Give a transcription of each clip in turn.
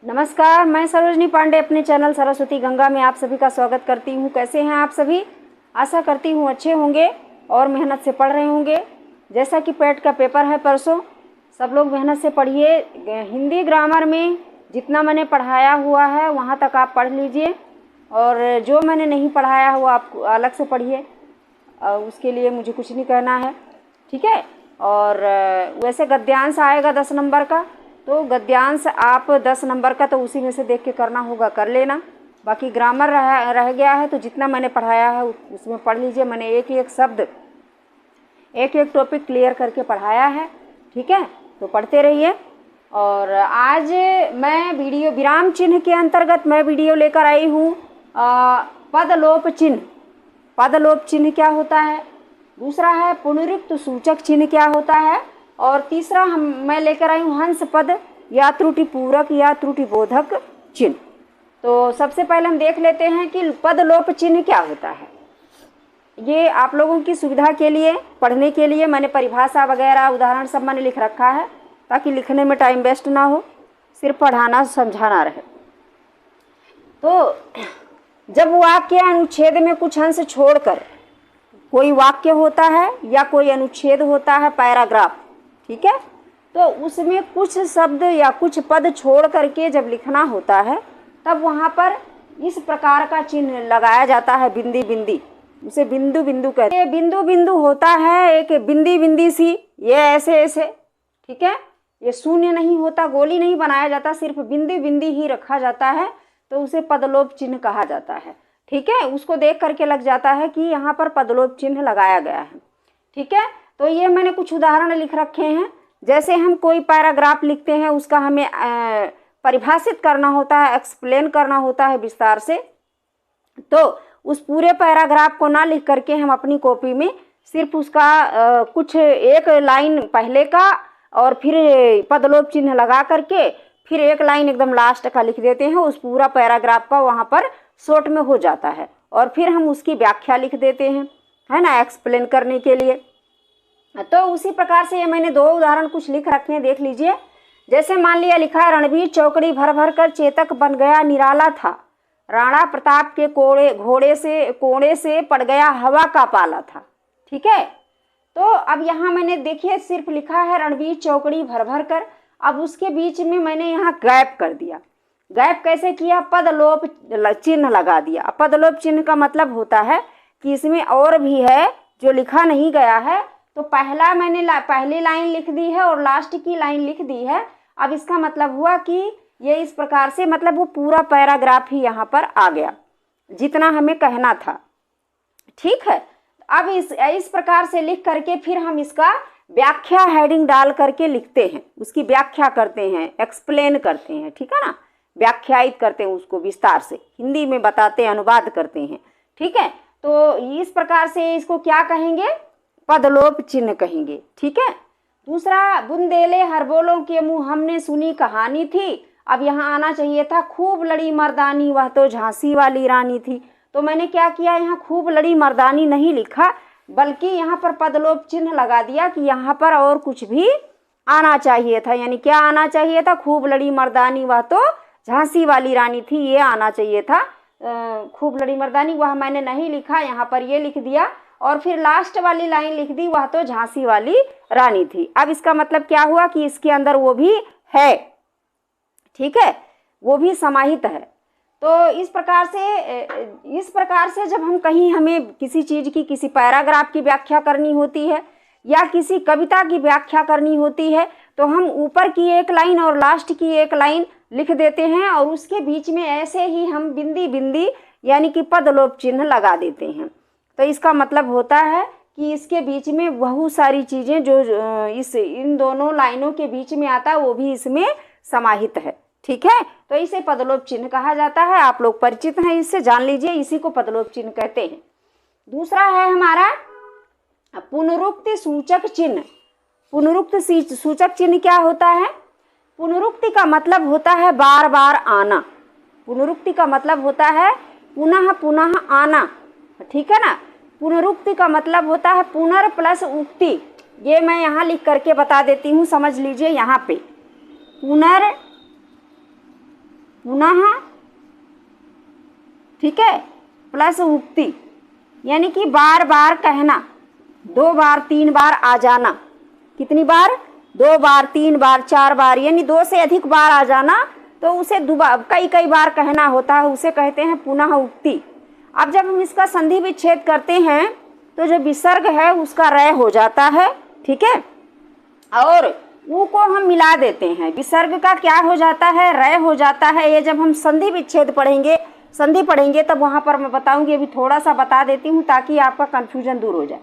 नमस्कार, मैं सरोजनी पांडे अपने चैनल सरस्वती गंगा में आप सभी का स्वागत करती हूँ। कैसे हैं आप सभी? आशा करती हूँ अच्छे होंगे और मेहनत से पढ़ रहे होंगे। जैसा कि पेट का पेपर है परसों, सब लोग मेहनत से पढ़िए। हिंदी ग्रामर में जितना मैंने पढ़ाया हुआ है वहाँ तक आप पढ़ लीजिए, और जो मैंने नहीं पढ़ाया हुआ आप अलग से पढ़िए। उसके लिए मुझे कुछ नहीं कहना है, ठीक है। और वैसे गद्यांश आएगा 10 नंबर का, तो गद्यांश आप 10 नंबर का तो उसी में से देख के करना होगा, कर लेना। बाकी ग्रामर रह गया है, तो जितना मैंने पढ़ाया है उसमें पढ़ लीजिए। मैंने एक एक शब्द, एक एक टॉपिक क्लियर करके पढ़ाया है, ठीक है। तो पढ़ते रहिए। और आज मैं वीडियो विराम चिन्ह के अंतर्गत मैं वीडियो लेकर आई हूँ पदलोप चिन्ह। पदलोप चिन्ह क्या होता है, दूसरा है पुनरुक्त सूचक चिन्ह क्या होता है, और तीसरा मैं लेकर आई हूँ हंस पद या त्रुटि पूरक या त्रुटि बोधक चिन्ह। तो सबसे पहले हम देख लेते हैं कि पदलोप चिन्ह क्या होता है। ये आप लोगों की सुविधा के लिए, पढ़ने के लिए मैंने परिभाषा वगैरह उदाहरण सब मैंने लिख रखा है, ताकि लिखने में टाइम वेस्ट ना हो, सिर्फ पढ़ाना समझाना रहे। तो जब वाक्य अनुच्छेद में कुछ अंश छोड़कर कोई वाक्य होता है या कोई अनुच्छेद होता है, पैराग्राफ, ठीक है, तो उसमें कुछ शब्द या कुछ पद छोड़ करके जब लिखना होता है तब वहाँ पर इस प्रकार का चिन्ह लगाया जाता है, बिंदी बिंदी, उसे बिंदु बिंदु कहते हैं। बिंदु बिंदु होता है एक बिंदी बिंदी सी, ये ऐसे ऐसे, ठीक है। ये शून्य नहीं होता, गोली नहीं बनाया जाता, सिर्फ बिंदी बिंदी ही रखा जाता है, तो उसे पदलोप चिन्ह कहा जाता है, ठीक है। उसको देख करके लग जाता है कि यहाँ पर पदलोप चिन्ह लगाया गया है, ठीक है। तो ये मैंने कुछ उदाहरण लिख रखे हैं। जैसे हम कोई पैराग्राफ लिखते हैं, उसका हमें परिभाषित करना होता है, एक्सप्लेन करना होता है विस्तार से, तो उस पूरे पैराग्राफ को ना लिख करके हम अपनी कॉपी में सिर्फ उसका कुछ एक लाइन पहले का और फिर पदलोप चिन्ह लगा करके फिर एक लाइन एकदम लास्ट का लिख देते हैं। उस पूरा पैराग्राफ का वहाँ पर शॉर्ट में हो जाता है, और फिर हम उसकी व्याख्या लिख देते हैं, है ना, एक्सप्लेन करने के लिए। तो उसी प्रकार से ये मैंने 2 उदाहरण कुछ लिख रखे हैं, देख लीजिए। जैसे मान लिया लिखा है, रणवीर चौकड़ी भर भर कर चेतक बन गया निराला था, राणा प्रताप के कोड़े से पड़ गया हवा का पाला था, ठीक है। तो अब यहाँ मैंने देखिए सिर्फ लिखा है रणवीर चौकड़ी भर भर कर, अब उसके बीच में मैंने यहाँ गैप कर दिया। गैप कैसे किया? पदलोप चिन्ह लगा दिया। पदलोप चिन्ह का मतलब होता है कि इसमें और भी है जो लिखा नहीं गया है, तो मैंने पहली लाइन लिख दी है और लास्ट की लाइन लिख दी है। अब इसका मतलब हुआ कि ये इस प्रकार से, मतलब वो पूरा पैराग्राफ ही यहाँ पर आ गया जितना हमें कहना था, ठीक है। अब इस प्रकार से लिख करके फिर हम इसका व्याख्या हेडिंग डाल करके लिखते हैं, उसकी व्याख्या करते हैं, एक्सप्लेन करते हैं, ठीक है ना, व्याख्यायित करते हैं उसको विस्तार से, हिंदी में बताते हैं, अनुवाद करते हैं, ठीक है। तो इस प्रकार से इसको क्या कहेंगे? पदलोप चिन्ह कहेंगे, ठीक है। दूसरा, बुंदेले हरबोलों के मुंह हमने सुनी कहानी थी। अब यहाँ आना चाहिए था खूब लड़ी मर्दानी वह तो झांसी वाली रानी थी। तो मैंने क्या किया, यहाँ खूब लड़ी मर्दानी नहीं लिखा, बल्कि यहाँ पर पदलोप चिन्ह लगा दिया कि यहाँ पर और कुछ भी आना चाहिए था। यानी क्या आना चाहिए था? खूब लड़ी मर्दानी वह तो झांसी वाली रानी थी, ये आना चाहिए था। खूब लड़ी मर्दानी वह मैंने नहीं लिखा, यहाँ पर ये लिख दिया, और फिर लास्ट वाली लाइन लिख दी, वह तो झांसी वाली रानी थी। अब इसका मतलब क्या हुआ कि इसके अंदर वो भी है, ठीक है, वो भी समाहित है। तो इस प्रकार से जब हम कहीं, हमें किसी चीज़ की, किसी पैराग्राफ की व्याख्या करनी होती है या किसी कविता की व्याख्या करनी होती है, तो हम ऊपर की एक लाइन और लास्ट की एक लाइन लिख देते हैं, और उसके बीच में ऐसे ही हम बिंदी बिंदी यानी कि पदलोप चिन्ह लगा देते हैं। तो इसका मतलब होता है कि इसके बीच में बहुत सारी चीज़ें जो इन दोनों लाइनों के बीच में आता है वो भी इसमें समाहित है, ठीक है। तो इसे पदलोप चिन्ह कहा जाता है। आप लोग परिचित हैं इससे, जान लीजिए, इसी को पदलोप चिन्ह कहते हैं। दूसरा है हमारा पुनरुक्ति सूचक चिन्ह। पुनरुक्ति सूचक चिन्ह क्या होता है? पुनरुक्ति का मतलब होता है बार बार आना। पुनरुक्ति का मतलब होता है पुनः पुनः आना, ठीक है ना। पुनरुक्ति का मतलब होता है पुनर प्लस उक्ति। ये मैं यहाँ लिख करके बता देती हूँ, समझ लीजिए। यहाँ पे पुनर पुनः, ठीक है, प्लस उक्ति, यानी कि बार बार कहना, 2 बार 3 बार आ जाना। कितनी बार? 2 बार 3 बार 4 बार, यानी 2 से अधिक बार आ जाना, तो उसे कई कई बार कहना होता है, उसे कहते हैं पुनः उक्ति। अब जब हम इसका संधि विच्छेद करते हैं तो जो विसर्ग है उसका रय हो जाता है, ठीक है, और ऊ को हम मिला देते हैं, विसर्ग का क्या हो जाता है? रय हो जाता है। ये जब हम संधि विच्छेद पढ़ेंगे, संधि पढ़ेंगे, तब वहाँ पर मैं बताऊंगी, अभी थोड़ा सा बता देती हूँ ताकि आपका कन्फ्यूजन दूर हो जाए।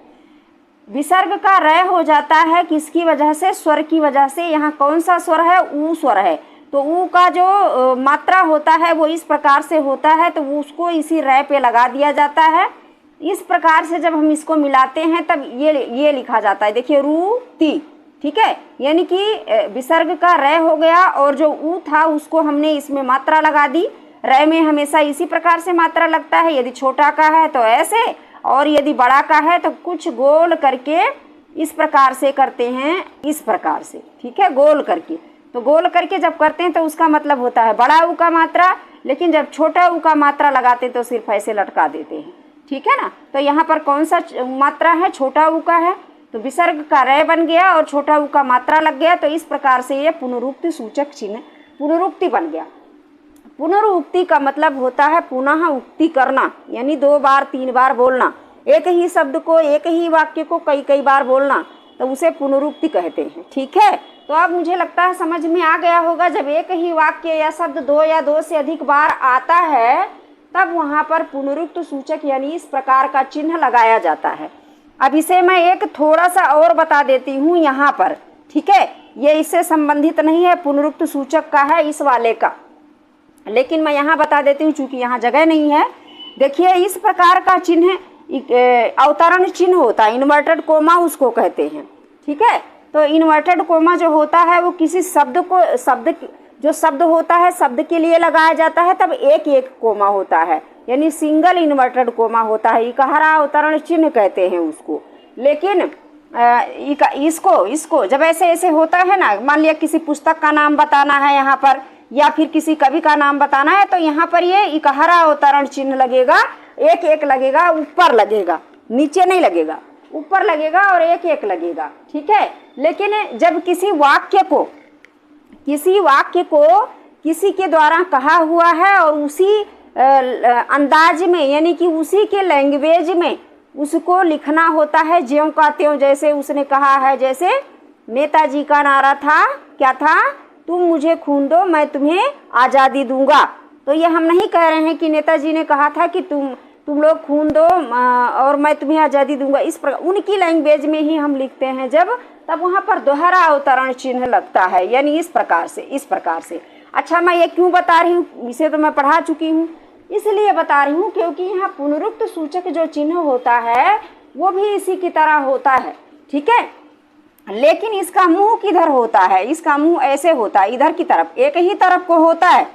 विसर्ग का रय हो जाता है किसकी वजह से? स्वर की वजह से। यहाँ कौन सा स्वर है? ऊ स्वर है। तो ऊ का जो मात्रा होता है वो इस प्रकार से होता है, तो उसको इसी रय पे लगा दिया जाता है। इस प्रकार से जब हम इसको मिलाते हैं तब ये लिखा जाता है, देखिए, रू ती, ठीक है, यानी कि विसर्ग का रय हो गया और जो ऊ था उसको हमने इसमें मात्रा लगा दी। रय में हमेशा इसी प्रकार से मात्रा लगता है, यदि छोटा का है तो ऐसे, और यदि बड़ा का है तो कुछ गोल करके इस प्रकार से करते हैं, इस प्रकार से, ठीक है, गोल करके। तो गोल करके जब करते हैं तो उसका मतलब होता है बड़ा ऊ का मात्रा, लेकिन जब छोटा ऊ का मात्रा लगाते हैं तो सिर्फ ऐसे लटका देते हैं, ठीक है ना। तो यहाँ पर कौन सा मात्रा है? छोटा ऊ का है, तो विसर्ग का रय बन गया और छोटा ऊ का मात्रा लग गया, तो इस प्रकार से ये पुनरुक्ति सूचक चिन्ह पुनरुक्ति बन गया। पुनरुक्ति का मतलब होता है पुनः उक्ति करना, यानी 2 बार 3 बार बोलना, एक ही शब्द को, एक ही वाक्य को कई कई बार बोलना, तो उसे पुनरुक्ति कहते हैं, ठीक है। तो अब मुझे लगता है समझ में आ गया होगा, जब एक ही वाक्य या शब्द 2 या 2 से अधिक बार आता है तब वहाँ पर पुनरुक्त सूचक यानी इस प्रकार का चिन्ह लगाया जाता है। अब इसे मैं एक थोड़ा सा और बता देती हूँ यहाँ पर, ठीक है, ये इससे संबंधित नहीं है, पुनरुक्त सूचक का है इस वाले का, लेकिन मैं यहाँ बता देती हूँ चूँकि यहाँ जगह नहीं है। देखिए, इस प्रकार का चिन्ह अवतरण चिन्ह होता है, इन्वर्टेड कोमा उसको कहते हैं, ठीक है। तो इन्वर्टेड कोमा जो होता है वो किसी जो शब्द होता है शब्द के लिए लगाया जाता है, तब एक एक कोमा होता है, यानी सिंगल इन्वर्टेड कोमा होता है, इकहरा अवतरण चिन्ह कहते हैं उसको। लेकिन इसको जब ऐसे ऐसे होता है ना, मान लिया किसी पुस्तक का नाम बताना है यहाँ पर, या फिर किसी कवि का नाम बताना है, तो यहाँ पर ये इकहरा अवतरण चिन्ह लगेगा, एक एक लगेगा, ऊपर लगेगा, नीचे नहीं लगेगा, ऊपर लगेगा और एक एक लगेगा, ठीक है। लेकिन जब किसी वाक्य को किसी के द्वारा कहा हुआ है और उसी अंदाज में, यानी कि उसी के लैंग्वेज में उसको लिखना होता है ज्यों का त्यों, जैसे उसने कहा है, जैसे नेताजी का नारा था, क्या था? तुम मुझे खून दो मैं तुम्हें आज़ादी दूंगा। तो ये हम नहीं कह रहे हैं कि नेताजी ने कहा था कि तुम लोग खून दो और मैं तुम्हें आज़ादी दूंगा, इस प्रकार उनकी लैंग्वेज में ही हम लिखते हैं जब, तब वहाँ पर दोहरा अवतरण चिन्ह लगता है, यानी इस प्रकार से। अच्छा, मैं ये क्यों बता रही हूँ? इसे तो मैं पढ़ा चुकी हूँ, इसलिए बता रही हूँ क्योंकि यहाँ पुनरुक्त सूचक जो चिन्ह होता है वो भी इसी की तरह होता है, ठीक है। लेकिन इसका मुंह किधर होता है? इसका मुंह ऐसे होता है, इधर की तरफ, एक ही तरफ को होता है,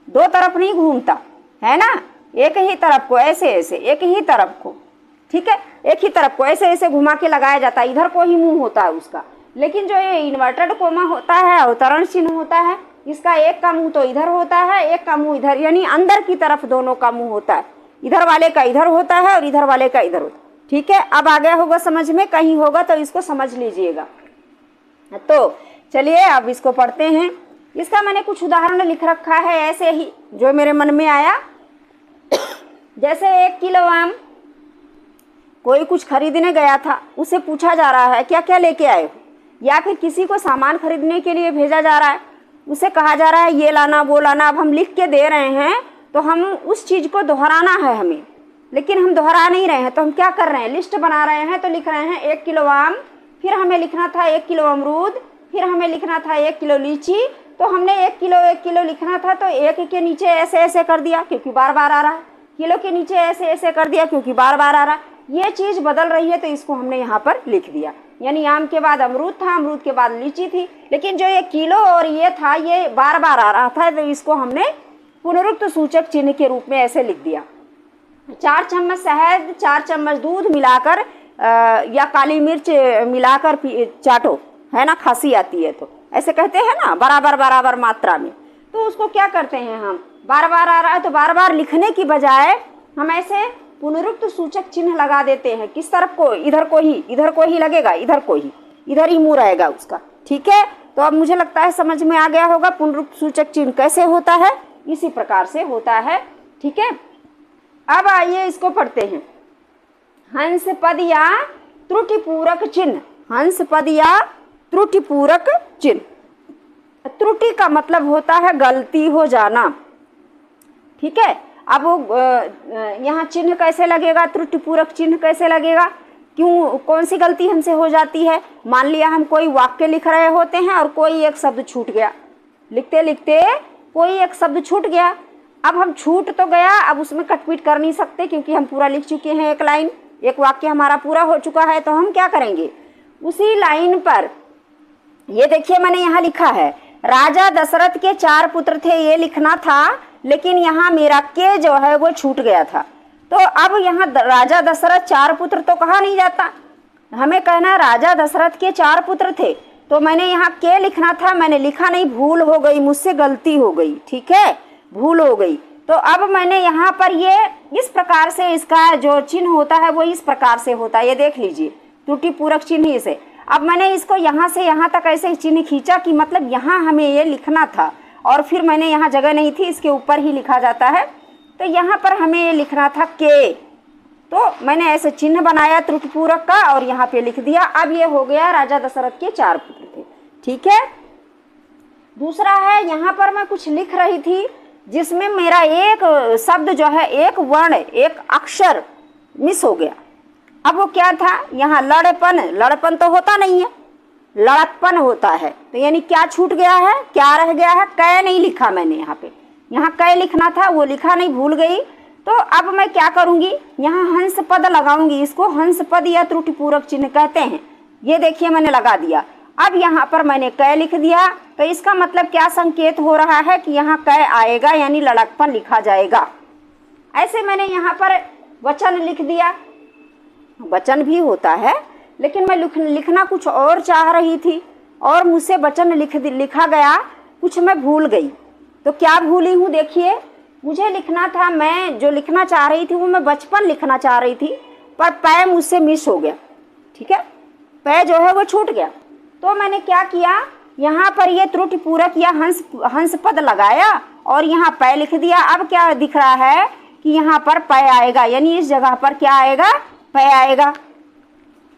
2 तरफ नहीं घूमता है ना, एक ही तरफ को ऐसे ऐसे, एक ही तरफ को, ठीक है, एक ही तरफ को ऐसे ऐसे घुमा के लगाया जाता है, इधर को ही मुंह होता है उसका। लेकिन जो ये इन्वर्टेड कोमा होता है, अवतरण चिन्ह होता है, इसका एक का मुंह तो इधर होता है, एक का मुंह इधर, यानी अंदर की तरफ दोनों का मुंह होता है, इधर वाले का इधर होता है और इधर वाले का इधर होता है, ठीक है। अब आ गया होगा समझ में, कहीं होगा तो इसको समझ लीजिएगा। तो चलिए अब इसको पढ़ते हैं। इसका मैंने कुछ उदाहरण लिख रखा है ऐसे ही जो मेरे मन में आया। जैसे 1 किलो आम, कोई कुछ खरीदने गया था, उसे पूछा जा रहा है क्या क्या लेके आए हो, या फिर किसी को सामान खरीदने के लिए भेजा जा रहा है, उसे कहा जा रहा है ये लाना वो लाना। अब हम लिख के दे रहे हैं तो हम उस चीज़ को दोहराना है हमें, लेकिन हम दोहरा नहीं रहे हैं, तो हम क्या कर रहे हैं? लिस्ट बना रहे हैं। तो लिख रहे हैं 1 किलो आम, फिर हमें लिखना था 1 किलो अमरूद, फिर हमें लिखना था 1 किलो लीची। तो हमने 1 किलो लिखना था, तो 1 के नीचे ऐसे ऐसे कर दिया क्योंकि बार बार आ रहा है, किलो के नीचे ऐसे ऐसे कर दिया क्योंकि बार बार आ रहा है। ये चीज़ बदल रही है तो इसको हमने यहाँ पर लिख दिया, यानी आम के बाद अमरूद था, अमरूद के बाद लीची थी, लेकिन जो ये किलो और ये था ये बार बार आ रहा था, तो इसको हमने पुनरुक्त सूचक चिन्ह के रूप में ऐसे लिख दिया। 4 चम्मच शहद 4 चम्मच दूध मिलाकर या काली मिर्च मिलाकर चाटो, है ना, खांसी आती है तो ऐसे कहते हैं ना, बराबर बराबर मात्रा में। तो उसको क्या करते हैं हम, बार बार आ रहा है तो बार बार लिखने की बजाय हम ऐसे पुनरुक्त सूचक चिन्ह लगा देते हैं। किस तरफ को, इधर को ही लगेगा, इधर को ही, इधर ही मुंह रहेगा उसका। ठीक है, तो अब मुझे लगता है समझ में आ गया होगा पुनरुक्त सूचक चिन्ह कैसे होता है, इसी प्रकार से होता है। ठीक है, अब आइए इसको पढ़ते हैं। हंस पद या त्रुटिपूरक चिन्ह, हंस पद या त्रुटिपूरक चिन्ह। त्रुटि का मतलब होता है गलती हो जाना। ठीक है, अब यहाँ चिन्ह कैसे लगेगा, त्रुटिपूरक चिन्ह कैसे लगेगा, क्यों, कौन सी गलती हमसे हो जाती है। मान लिया हम कोई वाक्य लिख रहे होते हैं और कोई एक शब्द छूट गया, लिखते लिखते कोई एक शब्द छूट गया। अब हम छूट तो गया, अब उसमें कटपीट कर नहीं सकते क्योंकि हम पूरा लिख चुके हैं, एक लाइन, एक वाक्य हमारा पूरा हो चुका है। तो हम क्या करेंगे, उसी लाइन पर, ये देखिए मैंने यहाँ लिखा है राजा दशरथ के 4 पुत्र थे, ये लिखना था, लेकिन यहाँ मेरा के जो है वो छूट गया था। तो अब यहाँ राजा दशरथ 4 पुत्र तो कहा नहीं जाता, हमें कहना राजा दशरथ के 4 पुत्र थे। तो मैंने यहाँ के लिखना था, मैंने लिखा नहीं, भूल हो गई, मुझसे गलती हो गई। ठीक है, भूल हो गई। तो अब मैंने यहाँ पर ये इस प्रकार से इसका जो चिन्ह होता है वो इस प्रकार से होता है, ये देख लीजिए, त्रुटिपूरक चिन्ह इसे। अब मैंने इसको यहाँ से यहाँ तक ऐसे चिन्ह खींचा कि मतलब यहाँ हमें ये लिखना था और फिर मैंने यहाँ जगह नहीं थी, इसके ऊपर ही लिखा जाता है, तो यहाँ पर हमें ये लिखना था के। तो मैंने ऐसे चिन्ह बनाया त्रुटिपूरक का और यहाँ पे लिख दिया। अब ये हो गया राजा दशरथ के 4 पुत्र थे। ठीक है, दूसरा है, यहाँ पर मैं कुछ लिख रही थी जिसमें मेरा एक शब्द जो है, एक वर्ण, एक अक्षर मिस हो गया। अब वो क्या था, यहाँ लड़पन, लड़पन तो होता नहीं है, लड़कपन होता है। तो यानी क्या छूट गया है, क्या रह गया है, कै नहीं लिखा मैंने यहाँ पे, यहाँ कै लिखना था, वो लिखा नहीं, भूल गई। तो अब मैं क्या करूँगी, यहाँ हंस पद लगाऊंगी, इसको हंस पद या त्रुटिपूरक चिन्ह कहते हैं। ये देखिए मैंने लगा दिया। अब यहाँ पर मैंने कै लिख दिया, तो इसका मतलब क्या संकेत हो रहा है कि यहाँ कै आएगा, यानी लड़कपन लिखा जाएगा। ऐसे मैंने यहाँ पर वचन लिख दिया, वचन भी होता है, लेकिन मैं लिखना कुछ और चाह रही थी और मुझसे वचन लिखा गया, कुछ मैं भूल गई। तो क्या भूली हूँ, देखिए, मुझे लिखना था, मैं जो लिखना चाह रही थी वो मैं बचपन लिखना चाह रही थी, पर पै मुझसे मिस हो गया। ठीक है, पै जो है वो छूट गया। तो मैंने क्या किया, यहाँ पर ये त्रुटिपूरक या हंस पद लगाया और यहाँ पै लिख दिया। अब क्या दिख रहा है कि यहाँ पर पै आएगा, यानी इस जगह पर क्या आएगा, पै आएगा।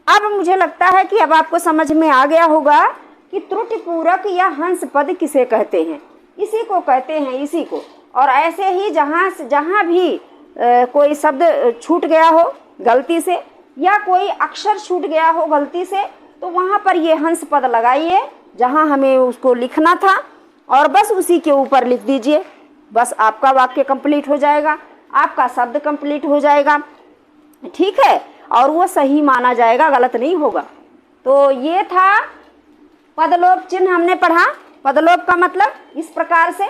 अब मुझे लगता है कि अब आपको समझ में आ गया होगा कि त्रुटिपूरक या हंस पद किसे कहते हैं, इसी को कहते हैं, इसी को। और ऐसे ही जहाँ भी कोई शब्द छूट गया हो गलती से या कोई अक्षर छूट गया हो गलती से, तो वहाँ पर ये हंस पद लगाइए जहाँ हमें उसको लिखना था और बस उसी के ऊपर लिख दीजिए। बस आपका वाक्य कंप्लीट हो जाएगा, आपका शब्द कंप्लीट हो जाएगा। ठीक है, और वो सही माना जाएगा, गलत नहीं होगा। तो ये था पदलोप चिन्ह हमने पढ़ा। पदलोप का मतलब इस प्रकार से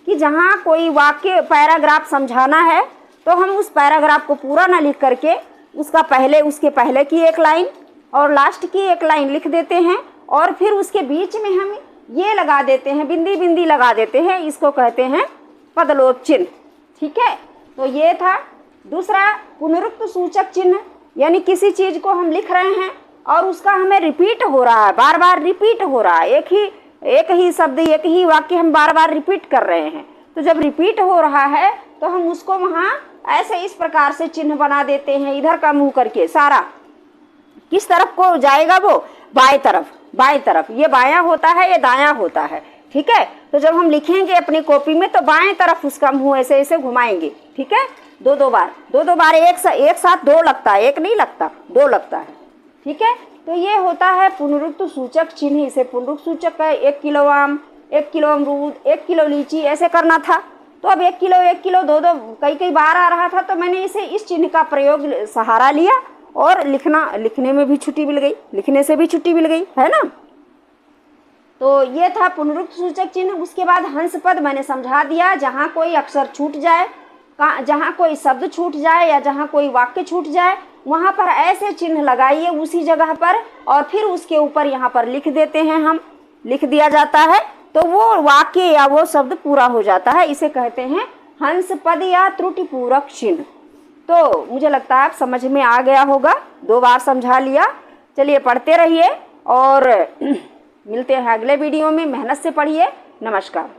कि जहाँ कोई वाक्य पैराग्राफ समझाना है तो हम उस पैराग्राफ को पूरा ना लिख करके उसका पहले, उसके पहले की एक लाइन और लास्ट की एक लाइन लिख देते हैं और फिर उसके बीच में हम ये लगा देते हैं, बिंदी बिंदी लगा देते हैं, इसको कहते हैं पदलोप चिन्ह। ठीक है, तो ये था। दूसरा, पुनरुक्त सूचक चिन्ह, यानी किसी चीज़ को हम लिख रहे हैं और उसका हमें रिपीट हो रहा है, बार बार रिपीट हो रहा है, एक ही शब्द, एक ही वाक्य हम बार बार रिपीट कर रहे हैं। तो जब रिपीट हो रहा है तो हम उसको वहाँ ऐसे इस प्रकार से चिन्ह बना देते हैं, इधर का मुंह करके। सारा किस तरफ को जाएगा, वो बाएं तरफ, बाएं तरफ। ये बायां होता है, ये दायां होता है। ठीक है, तो जब हम लिखेंगे अपनी कॉपी में तो बाएं तरफ उसका मुंह ऐसे ऐसे घुमाएंगे। ठीक है, दो बार एक साथ 2 लगता है, 1 नहीं लगता, 2 लगता है। ठीक है, तो ये होता है पुनरुक्त सूचक चिन्ह। इसे पुनरुक्त सूचक है। 1 किलो आम, 1 किलो अमरूद, 1 किलो लीची, ऐसे करना था। तो अब 1 किलो 2 कई बार आ रहा था, तो मैंने इसे इस चिन्ह का प्रयोग सहारा लिया और लिखने में भी छुट्टी मिल गई, लिखने से भी छुट्टी मिल गई, है ना। तो ये था पुनरुक्त सूचक चिन्ह। उसके बाद हंस पद मैंने समझा दिया, जहाँ कोई अक्षर छूट जाए, जहाँ कोई शब्द छूट जाए या जहाँ कोई वाक्य छूट जाए, वहाँ पर ऐसे चिन्ह लगाइए उसी जगह पर और फिर उसके ऊपर यहाँ पर लिख देते हैं हम, लिख दिया जाता है तो वो वाक्य या वो शब्द पूरा हो जाता है। इसे कहते हैं हंस पद या त्रुटि पूरक चिन्ह। तो मुझे लगता है आप समझ में आ गया होगा, 2 बार समझा लिया। चलिए पढ़ते रहिए और मिलते हैं अगले वीडियो में। मेहनत से पढ़िए। नमस्कार।